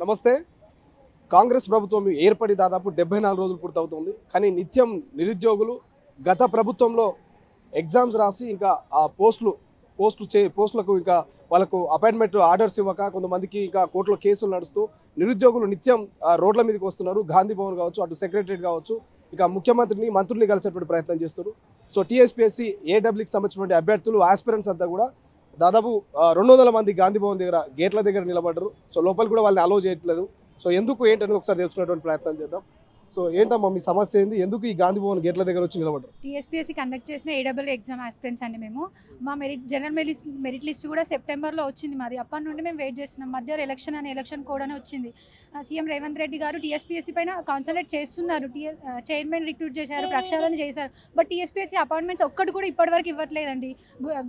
నమస్తే. కాంగ్రెస్ ప్రభుత్వం ఏర్పడి దాదాపు 74 రోజులు పూర్తవుతుంది. కానీ నిత్యం నిరుద్యోగులు గత ప్రభుత్వంలో ఎగ్జామ్స్ రాసి ఇంకా ఆ పోస్టులకు ఇంకా వాళ్ళకు అపాయింట్మెంట్ ఆర్డర్స్ ఇవ్వక కొంతమందికి ఇంకా కోర్టులో కేసులు నడుస్తూ నిరుద్యోగులు నిత్యం రోడ్ల మీదకి వస్తున్నారు. గాంధీ భవన్ కావచ్చు, అటు సెక్రటరియట్ కావచ్చు, ఇక ముఖ్యమంత్రిని మంత్రుల్ని కలిసేటువంటి ప్రయత్నం చేస్తారు. సో టీఎస్పీఎస్సీ ఏడబ్ల్యూకి సంబంధించినటువంటి అభ్యర్థులు ఆస్పిరెంట్స్ అంతా కూడా దాదాపు 200 మంది గాంధీ భవన్ దగ్గర గేట్ల దగ్గర నిలబడ్డారు. సో లోపల కూడా వాళ్ళని అలో చేయట్లేదు. సో ఎందుకు ఏంటనేది ఒకసారి తెలుసుకునేటువంటి ప్రయత్నం చేద్దాం. సో ఏంటమ్మా మీ సమస్య ఏంది? ఎందుకు ఈ గాంధీ భవన్ గేట్ల దగ్గర వచ్చి నిలబడ్డారు? టీఎస్పీఎస్సీ కండక్ట్ చేసిన ఏడబ్ల్యూ ఎగ్జామ్ ఆస్పిరెంట్స్ అండి మేము. మా జనరల్ మెరిట్ లిస్ట్ కూడా సెప్టెంబర్లో వచ్చింది మాది. అప్పటి నుండి మేము వెయిట్ చేస్తున్నాం. మధ్యలో ఎలక్షన్ కోడ్ అని వచ్చింది. సీఎం రేవంత్ రెడ్డి గారు టీఎస్పీఎస్సీ పైన కాన్సన్ట్రేట్ చేస్తున్నారు. చైర్మన్ రిక్రూట్ చేశారు, ప్రక్షాళన చేశారు. బట్ టీఎస్పీఎస్సీ అపాయింట్మెంట్స్ ఒక్కటి కూడా ఇప్పటివరకు ఇవ్వట్లేదండి.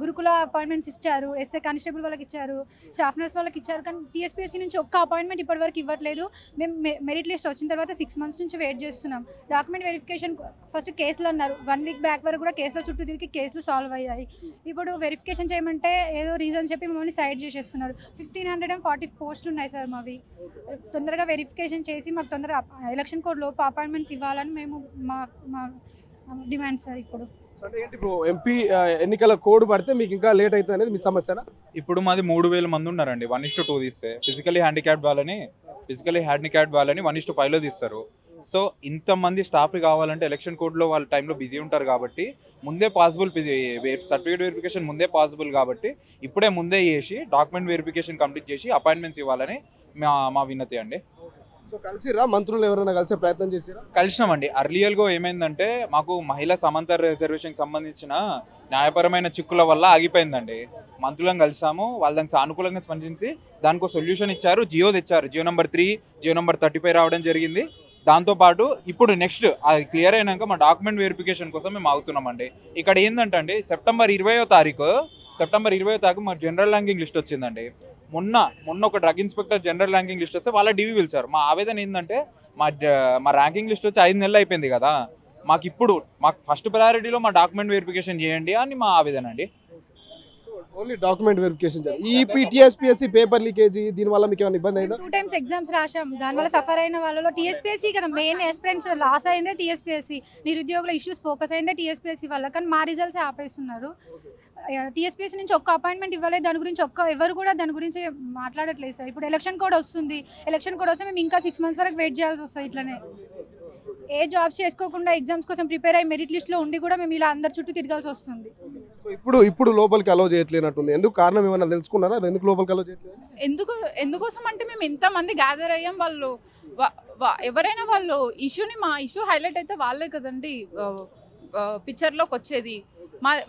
గురుకుల అపాయింట్మెంట్స్ ఇచ్చారు, ఎస్ఐ కానిస్టేబుల్ వాళ్ళకి ఇచ్చారు, స్టాఫ్ నర్స్ వాళ్ళకి ఇచ్చారు. కానీ టీఎస్పీఎస్సీ నుంచి ఒక్క అపాయింట్మెంట్ ఇప్పటివరకు ఇవ్వట్లేదు. మేము మెరిట్ లిస్ట్ వచ్చిన తర్వాత 6 months నుంచి వెయిట్ చేస్తున్నాం. డాక్యుమెంట్ వెరిఫికేషన్ ఫస్ట్ కేసులు అన్నారు. 1 week బ్యాక్ వరకు కూడా కేసులో చుట్టూ తిరిగి కేసులు సాల్వ్ అయ్యాయి. ఇప్పుడు వెరిఫికేషన్ చేయమంటే ఏదో రీజన్ చెప్పి మమ్మల్ని సైడ్ చేసేస్తున్నారు. 1540 పోస్టులు ఉన్నాయి సార్ మావి. తొందరగా వెరిఫికేషన్ చేసి మాకు తొందరగా ఎలక్షన్ కోడ్ లోపు అపాయింట్మెంట్స్ ఇవ్వాలని మేము మా డిమాండ్ సార్. ఇప్పుడు అంటే ఏంటి ఇప్పుడు ఎంపీ ఎన్నికల కోడ్ పడితే మీకు ఇంకా లేట్ అవుతుంది అనేది మీ సమస్యనా? ఇప్పుడు మాది 3000 మంది ఉన్నారండి. 1:2 తీస్తే ఫిజికలీ హ్యాండిక్యాప్డ్ వాళ్ళని 1:5లో తీస్తారు. సో ఇంతమంది స్టాఫ్ కావాలంటే ఎలక్షన్ కోడ్లో వాళ్ళ టైంలో బిజీ ఉంటారు కాబట్టి ముందే పాసిబుల్, సర్టిఫికేట్ వెరిఫికేషన్ ముందే పాసిబుల్ కాబట్టి ఇప్పుడే ముందే చేసి డాక్యుమెంట్ వెరిఫికేషన్ కంప్లీట్ చేసి అపాయింట్మెంట్స్ ఇవ్వాలని మా విన్నతి అండి. సో కలిసిరా మంత్రులు ఎవరైనా కలిసే ప్రయత్నం చేసిరా? కలిసినామండి. అర్లియర్గా ఏమైందంటే మాకు మహిళా సమాంతర రిజర్వేషన్కి సంబంధించిన న్యాయపరమైన చిక్కుల వల్ల ఆగిపోయిందండి. మంత్రులను కలిసాము, వాళ్ళ దానికి సానుకూలంగా స్పందించి దానికి సొల్యూషన్ ఇచ్చారు. జియో తెచ్చారు. జియో నెంబర్ 3, జియో నెంబర్ 35 రావడం జరిగింది. దాంతోపాటు ఇప్పుడు నెక్స్ట్ అది క్లియర్ అయినాక మా డాక్యుమెంట్ వెరిఫికేషన్ కోసం మేము ఆగుతున్నామండి. ఇక్కడ ఏంటంటే అండి సెప్టెంబర్ 20వ తారీఖు మా జనరల్ ర్యాంకింగ్ లిస్ట్ వచ్చిందండి. మొన్న ఒక drug inspector general ranking list వస్తే వాళ్ళ డివి పిలిచారు. మా ఆవేదన ఏంటంటే మా ర్యాంకింగ్ లిస్ట్ వచ్చి 5 నెలలు అయిపోయింది కదా, మాకు ఫస్ట్ ప్రయారిటీలో మా డాక్యుమెంట్ వెరిఫికేషన్ చేయండి అని మా ఆవేదన అండి. ఓన్లీ డాక్యుమెంట్ వెరిఫికేషన్ ఈ టీఎస్పీఎస్సీ పేపర్ లీకేజీ దీనివల్ల మీకు ఏమైనా ఇబ్బంది అయిందా? 2 times ఎగ్జామ్స్ రాసాం. దానివల్ల సఫర్ అయిన వాళ్ళలో టీఎస్పీఎస్సీ కదా మెయిన్. ఆస్పిరెంట్స్ లాస్ అయిందే టీఎస్పీఎస్సీ. నిరుద్యోగుల ఇష్యూస్ ఫోకస్ అయిందే టీఎస్పీఎస్సీ వల్ల. కానీ మా రిజల్ట్స్ ఆపేస్తున్నారు. టీఎస్పీఎస్సీ నుంచి ఒక్క అపాయింట్మెంట్ ఇవ్వలేదు. దాని గురించి ఎవరు కూడా దాని గురించి మాట్లాడట్లేదు సార్. ఇప్పుడు ఎలక్షన్ కోడ్ వస్తుంది. ఎలక్షన్ కోడ్ వస్తే మేము ఇంకా 6 months వరకు వెయిట్ చేయాల్సి వస్తుంది. ఇట్లనే ఏ జాబ్స్ చేసుకోకుండా ఎగ్జామ్స్ కోసం ప్రిపేర్ అయ్యి మెరిట్ లిస్ట్లో ఉండి కూడా మేము ఇలా అందరి చుట్టూ తిరగాల్సి వస్తుంది. ఇప్పుడు లోపలికి అలో చేయట్లేనట్టుంది. ఎందుకు కారణం ఏమన్నా తెలుసుకున్నారా? ఎందుకు లోపలికి అలో చేయట్లేదు? ఎందుకోసం అంటే మేము ఇంతమంది గ్యాదర్ అయ్యాం. వాళ్ళు ఎవరైనా వాళ్ళు మా ఇష్యూ హైలైట్ అయితే వాళ్ళే కదండి పిక్చర్లోకి వచ్చేది.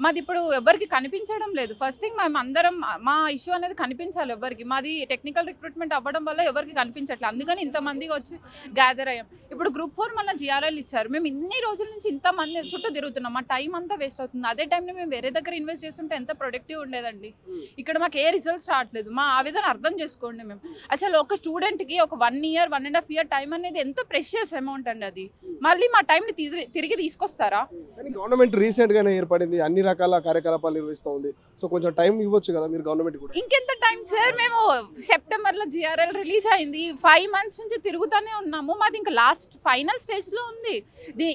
మాది ఇప్పుడు ఎవరికి కనిపించడం లేదు. ఫస్ట్ థింగ్ మేము అందరం మా ఇష్యూ అనేది కనిపించాలి ఎవరికి. మాది టెక్నికల్ రిక్రూట్మెంట్ అవ్వడం వల్ల ఎవరికి కనిపించట్లేదు. అందుకని ఇంతమందిగా వచ్చి గ్యాదర్ అయ్యాం. ఇప్పుడు గ్రూప్ 4 మళ్ళీ జిఆర్ఎల్ ఇచ్చారు. మేము ఇన్ని రోజుల నుంచి ఇంతమంది చుట్టూ తిరుగుతున్నాం. మా టైం అంతా వేస్ట్ అవుతుంది. అదే టైంలో మేము వేరే దగ్గర ఇన్వెస్ట్ చేస్తుంటే ఎంత ప్రొడక్టివ్ ఉండేదండి. ఇక్కడ మాకు ఏ రిజల్ట్స్ రావట్లేదు. మా ఆవేదన అర్థం చేసుకోండి. మేము అసలు ఒక స్టూడెంట్కి ఒక 1 year 1.5 year టైం అనేది ఎంత ప్రెషియస్ అమౌంట్ అండి. అది మళ్ళీ మా టైంని తిరిగి తీసుకొస్తారా? గవర్నమెంట్ రీసెంట్ గానే ఏర్పడింది, అన్ని రకాల కార్యకలాపాలు నిర్వహిస్తూ ఉంది. సో కొంచెం టైం ఇవ్వచ్చు కదా మీరు గవర్నమెంట్ కూడా. ఇంకెంత టైం సార్? మేము సెప్టెంబర్లో జిఆర్ఎల్ రిలీజ్ అయింది. 5 months నుంచి తిరుగుతూనే ఉన్నాము. మాది ఇంకా లాస్ట్ ఫైనల్ స్టేజ్లో ఉంది.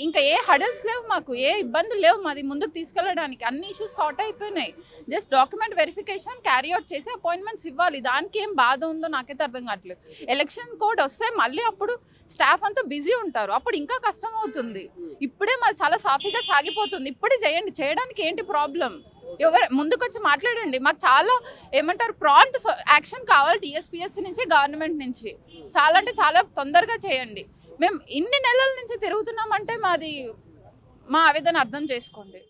ఇంకా ఏ హడల్స్ లేవు, మాకు ఏ ఇబ్బందులు లేవు. మాది ముందుకు తీసుకెళ్ళడానికి అన్ని ఇష్యూస్ సార్ట్ అయిపోయినాయి. Just document verification carry out చేసి అపాయింట్మెంట్స్ ఇవ్వాలి. దానికి ఏం బాధ ఉందో నాకైతే అర్థం కావట్లేదు. ఎలక్షన్ కోడ్ వస్తే మళ్ళీ అప్పుడు స్టాఫ్ అంతా బిజీ ఉంటారు. అప్పుడు ఇంకా కష్టం అవుతుంది. ఇప్పుడే మాది చాలా సాఫీగా సాగిపోతుంది. ఇప్పుడే చేయడానికి ఏంటి ప్రాబ్లం? ఎవరు ముందుకొచ్చి మాట్లాడండి. మాకు చాలా ఏమంటారు ప్రాంప్ట్ యాక్షన్ కావాలి టీఎస్పీఎస్సీ నుంచి, గవర్నమెంట్ నుంచి. చాలా అంటే చాలా తొందరగా చేయండి. మేము ఇన్ని నెలల నుంచి తిరుగుతున్నామంటే మా ఆవేదన అర్థం చేసుకోండి.